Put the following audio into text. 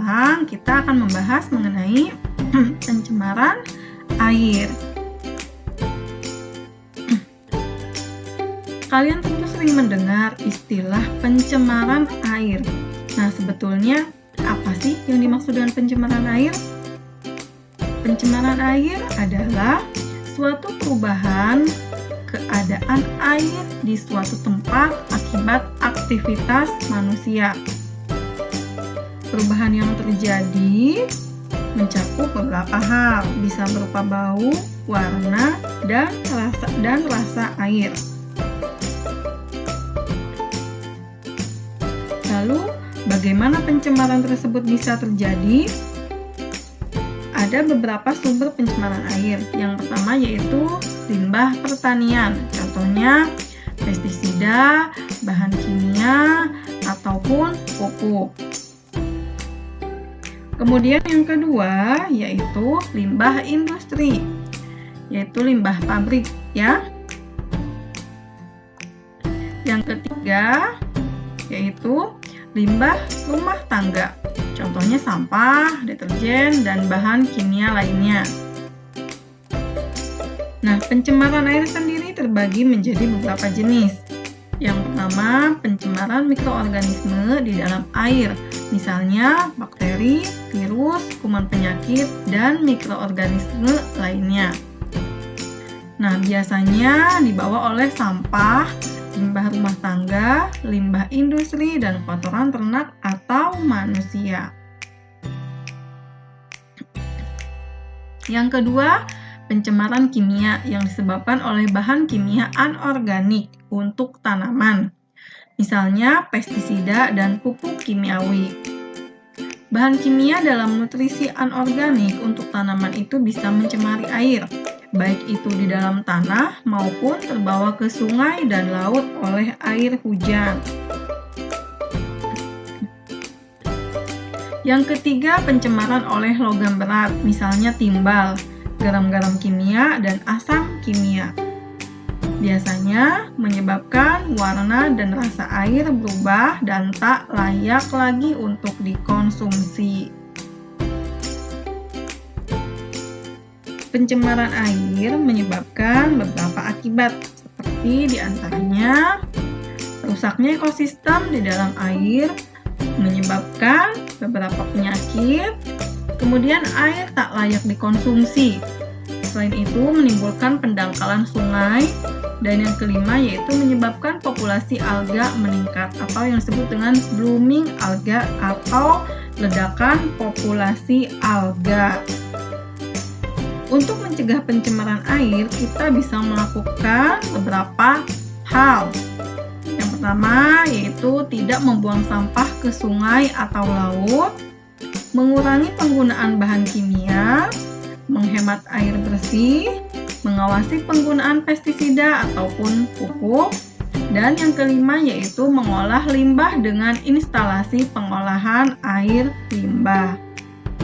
sekarang kita akan membahas mengenai pencemaran air. Kalian tentu sering mendengar istilah pencemaran air. Nah, sebetulnya apa sih yang dimaksud dengan pencemaran air? Pencemaran air adalah suatu perubahan keadaan air di suatu tempat akibat aktivitas manusia. Perubahan yang terjadi mencakup beberapa hal, bisa berupa bau, warna, dan rasa air. Lalu, bagaimana pencemaran tersebut bisa terjadi? Ada beberapa sumber pencemaran air. Yang pertama yaitu limbah pertanian, contohnya pestisida, bahan kimia, ataupun pupuk. Kemudian yang kedua yaitu limbah industri, yaitu limbah pabrik ya. Yang ketiga yaitu limbah rumah tangga, contohnya sampah, deterjen, dan bahan kimia lainnya. Nah, pencemaran air sendiri terbagi menjadi beberapa jenis. Yang pertama, pencemaran mikroorganisme di dalam air, misalnya bakteri, virus, kuman penyakit, dan mikroorganisme lainnya. Nah, biasanya dibawa oleh sampah, limbah rumah tangga, limbah industri, dan kotoran ternak atau manusia. Yang kedua, pencemaran kimia yang disebabkan oleh bahan kimia anorganik untuk tanaman, misalnya pestisida dan pupuk kimiawi. Bahan kimia dalam nutrisi anorganik untuk tanaman itu bisa mencemari air, baik itu di dalam tanah maupun terbawa ke sungai dan laut oleh air hujan. Yang ketiga, pencemaran oleh logam berat, misalnya timbal, garam-garam kimia, dan asam kimia. Biasanya menyebabkan warna dan rasa air berubah dan tak layak lagi untuk dikonsumsi. Pencemaran air menyebabkan beberapa akibat, seperti diantaranya rusaknya ekosistem di dalam air, menyebabkan beberapa penyakit, kemudian air tak layak dikonsumsi. Selain itu, menimbulkan pendangkalan sungai, dan yang kelima yaitu menyebabkan populasi alga meningkat, atau yang disebut dengan blooming alga atau ledakan populasi alga. Untuk mencegah pencemaran air, kita bisa melakukan beberapa hal. Yang pertama yaitu tidak membuang sampah ke sungai atau laut, mengurangi penggunaan bahan kimia, menghemat air bersih, mengawasi penggunaan pestisida ataupun pupuk, dan yang kelima yaitu mengolah limbah dengan instalasi pengolahan air limbah.